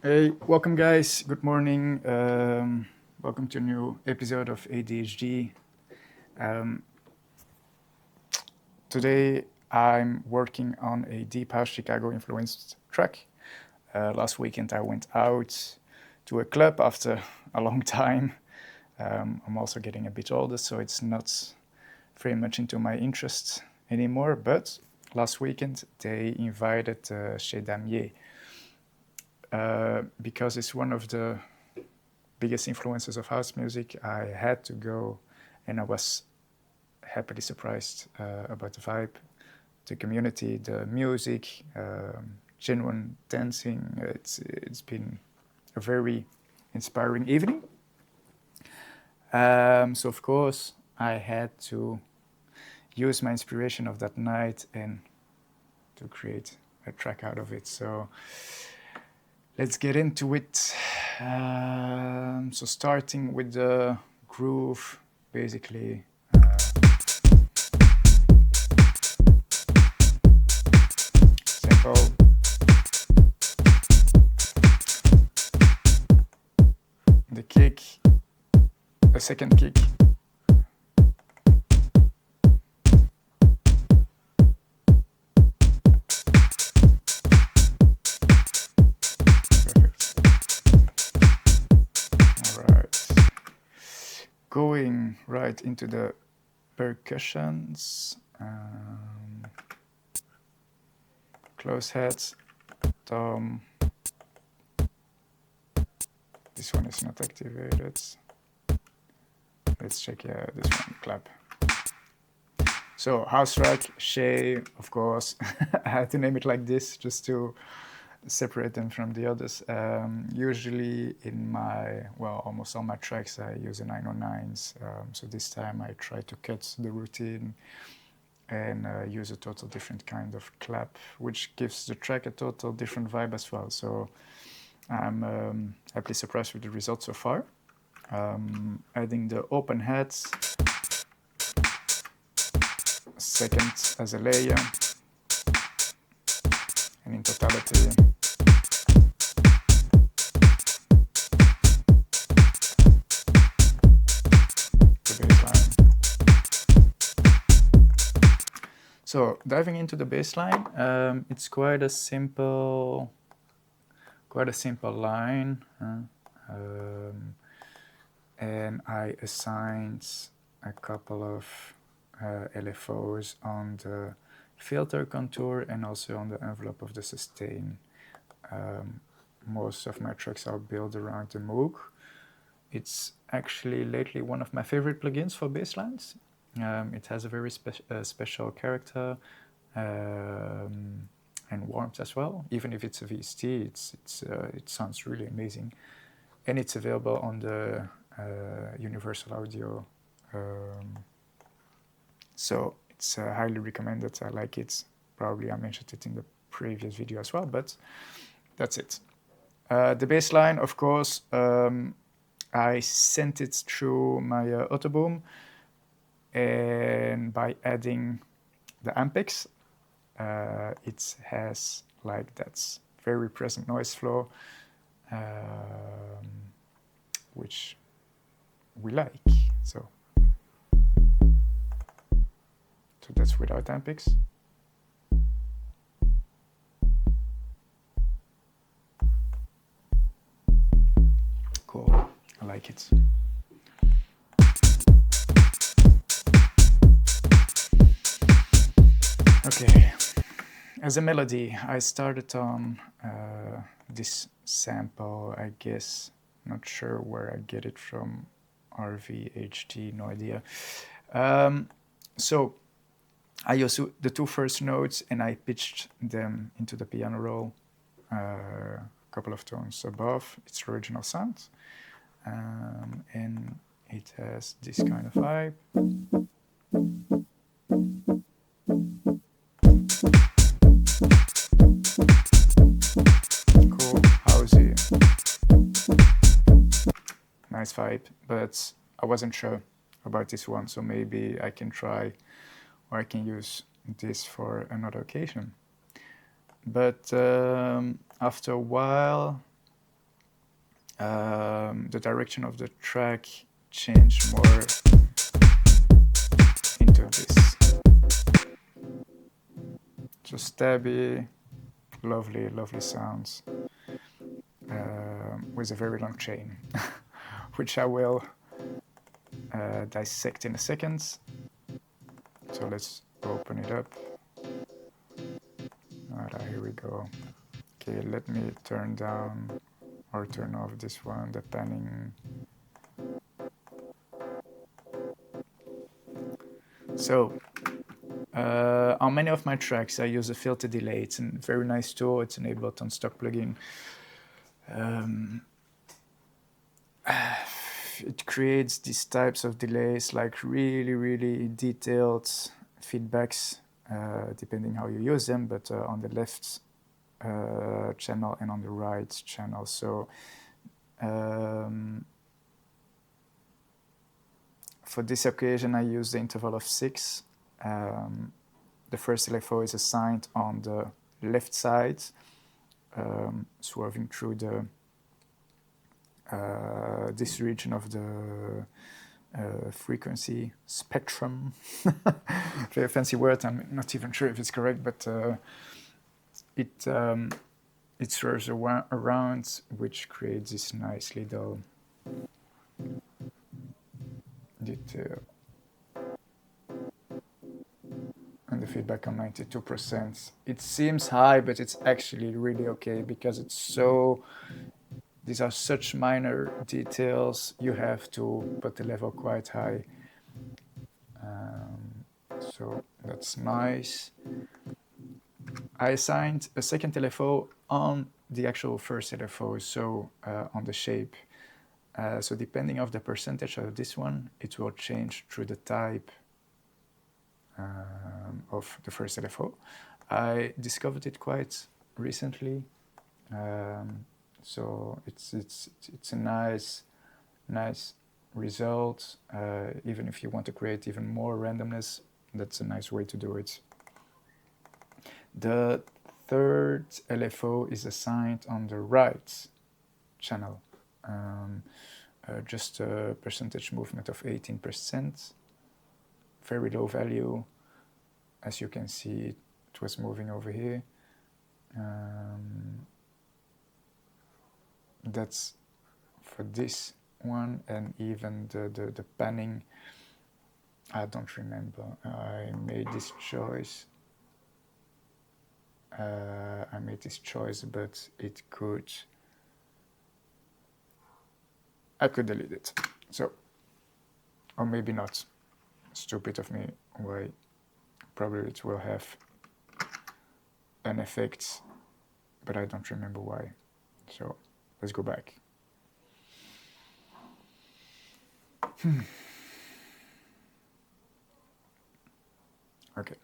Hey, welcome guys. Good morning. Welcome to a new episode of ADHD. Um, Today I'm working on a deep house Chicago influenced track. Last weekend I went out to a club after a long time. I'm also getting a bit older, so it's not very much into my interests anymore. But last weekend they invited Chez Damier because it's one of the biggest influences of house music. I had to go, and I was happily surprised about the vibe, the community, the music, genuine dancing. It's been a very inspiring evening. So of course I had to use my inspiration of that night and to create a track out of it. So let's get into it. So starting with the groove, basically. Simple. The kick, a second kick. Going right into the percussions, close heads, tom. This one is not activated. Let's check, yeah, this one, clap. So house track, Chez, of course. I had to name it like this just to separate them from the others. Usually in almost all my tracks I use a 909s. So this time I try to cut the routine and use a total different kind of clap, which gives the track a total different vibe as well. So I'm happily surprised with the results so far. Adding the open heads, second as a layer, and in totality, the bass line. So diving into the bass line, it's quite a simple line, and I assigned a couple of LFOs on the filter contour and also on the envelope of the sustain. Most of my tracks are built around the Moog. It's actually lately one of my favorite plugins for bass lines. It has a very special character and warmth as well. Even if it's a VST, it sounds really amazing. And it's available on the Universal Audio. So it's highly recommended. I like it. Probably I mentioned it in the previous video as well, but that's it. The bass line, of course, I sent it through my Autoboom, and by adding the Ampex, it has like that very present noise flow, which we like. So that's without Ampex. Cool, I like it. Okay, as a melody, I started on this sample, I guess, not sure where I get it from, RVHD, no idea. So I used the two first notes and I pitched them into the piano roll, a couple of tones above its original sound. And it has this kind of vibe. Cool, housey. Nice vibe, but I wasn't sure about this one, so maybe I can try, or I can use this for another occasion. But after a while, the direction of the track change more into this. So stabby, lovely, lovely sounds with a very long chain, which I will dissect in a second. So let's open it up. Alright, here we go. Okay, let me turn down or turn off this one, the panning. So on many of my tracks I use a filter delay. It's a very nice tool. It's enabled on stock plugin. It creates these types of delays, like really, really detailed feedbacks, depending how you use them, but on the left channel and on the right channel. So for this occasion I use the interval of 6. The first LFO is assigned on the left side, swerving through the this region of the frequency spectrum. Very fancy word. I'm not even sure if it's correct, but it swerves around, which creates this nice little detail. And the feedback on 92%. It seems high, but it's actually really okay because it's so. These are such minor details. You have to put the level quite high. So that's nice. I assigned a second LFO on the actual first LFO, so on the shape. So depending on the percentage of this one, it will change through the type of the first LFO. I discovered it quite recently, so it's a nice result. Even if you want to create even more randomness, that's a nice way to do it. The third LFO is assigned on the right channel, just a percentage movement of 18%. Very low value. As you can see, it was moving over here. That's for this one, and even the panning, I don't remember. I made this choice. But it could. I could delete it. So, or maybe not. Stupid of me. Why? Probably it will have an effect, but I don't remember why. So let's go back. Okay,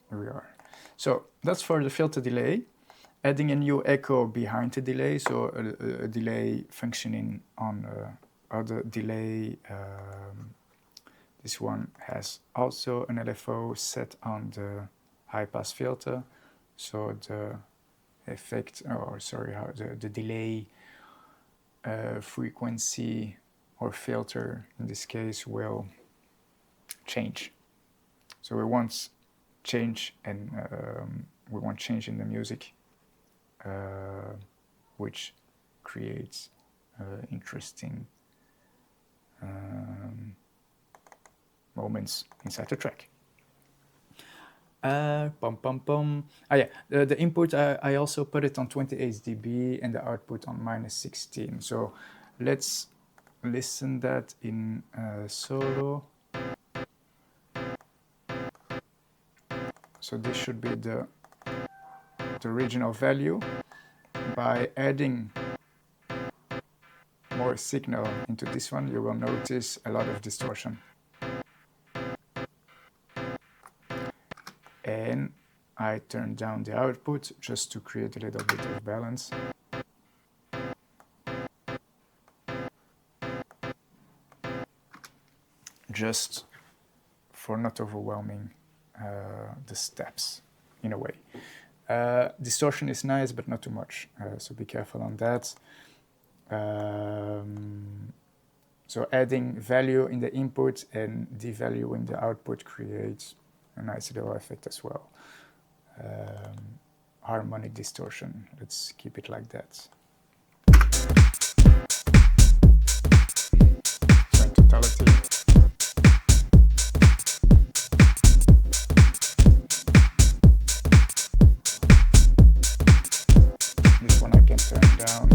here we are. So that's for the filter delay. Adding a new echo behind the delay, so a delay functioning on other delay. This one has also an LFO set on the high-pass filter, so the effect, the delay frequency or filter in this case will change. So we want change, and we want change in the music, which creates interesting moments inside the track. The input, I also put it on 28 dB and the output on -16. So let's listen that in solo. So this should be the original value. By adding more signal into this one, you will notice a lot of distortion. And I turn down the output just to create a little bit of balance. Just for not overwhelming the steps in a way. Distortion is nice, but not too much, so be careful on that. So adding value in the input and devaluing the output creates a nice little effect as well. Harmonic distortion, let's keep it like that. So in totality, this one I can turn down.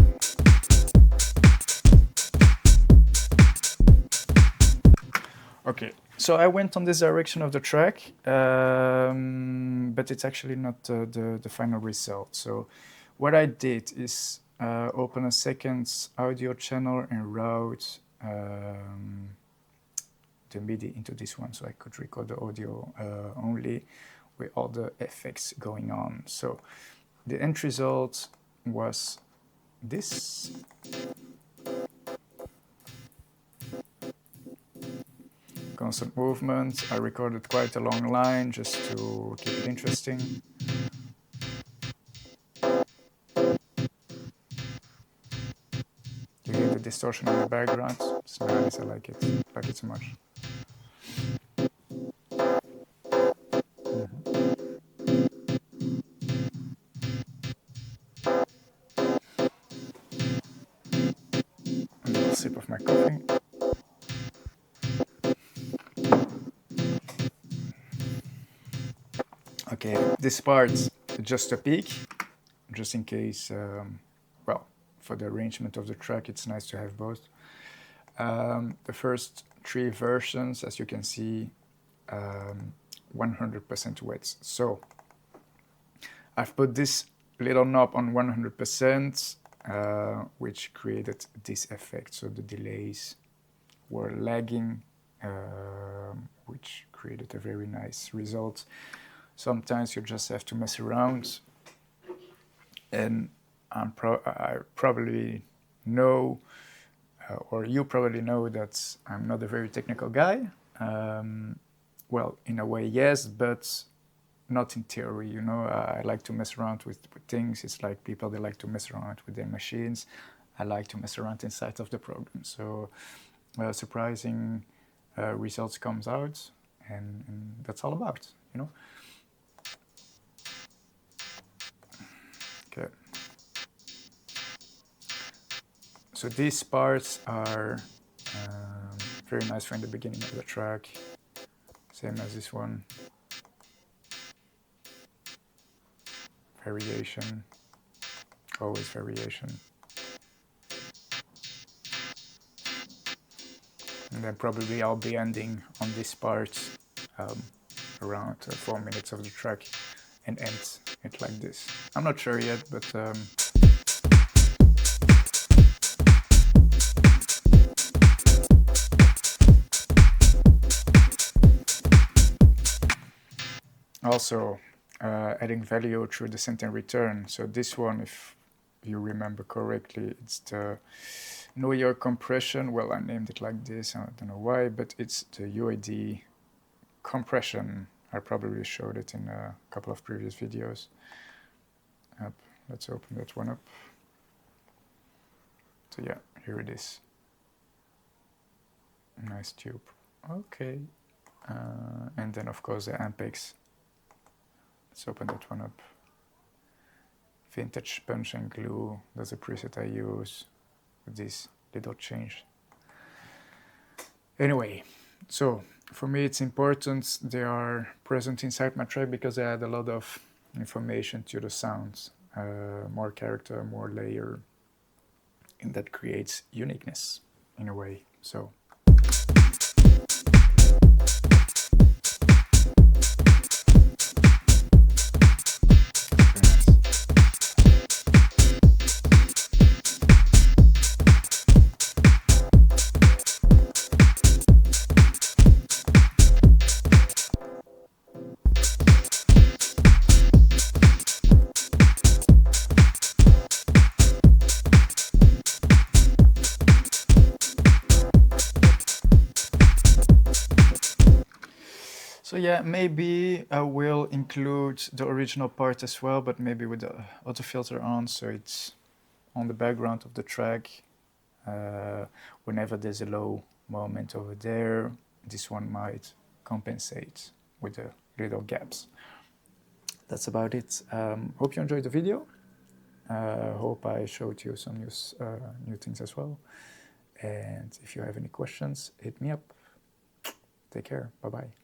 Okay, so I went on this direction of the track, but it's actually not the final result. So what I did is open a second audio channel and route the MIDI into this one, so I could record the audio only with all the effects going on. So the end result was this. Constant movement. I recorded quite a long line just to keep it interesting. You hear the distortion in the background. It's nice, I like it so much. A little sip of my coffee. Okay, this part just a peek, just in case, well, for the arrangement of the track, it's nice to have both. The first 3 versions, as you can see, 100% wet. So I've put this little knob on 100%, which created this effect. So the delays were lagging, which created a very nice result. Sometimes you just have to mess around, and I probably know, or you probably know, that I'm not a very technical guy. Well, in a way, yes, but not in theory, you know. I like to mess around with things. It's like people, they like to mess around with their machines. I like to mess around inside of the program. So surprising results comes out, and that's all about, you know. Okay. So these parts are very nice for in the beginning of the track, same as this one. Variation, always variation. And then probably I'll be ending on this part around 4 minutes of the track and end it like this. I'm not sure yet, but also adding value through descent and return. So this one, if you remember correctly, it's the Know Your Compression. Well, I named it like this, I don't know why, but it's the UAD compression. I probably showed it in a couple of previous videos. Let's open that one up. So yeah, here it is. Nice tube. Okay. And then of course the Ampex. Let's open that one up. Vintage Punch and Glue. That's a preset I use with this little change. Anyway, so for me it's important they are present inside my track because they add a lot of information to the sounds. More character, more layer, and that creates uniqueness in a way. So So yeah, maybe I will include the original part as well, but maybe with the auto filter on, so it's on the background of the track. Whenever there's a low moment over there, this one might compensate with the little gaps. That's about it. Hope you enjoyed the video. Hope I showed you some new things as well. And if you have any questions, hit me up. Take care. Bye-bye.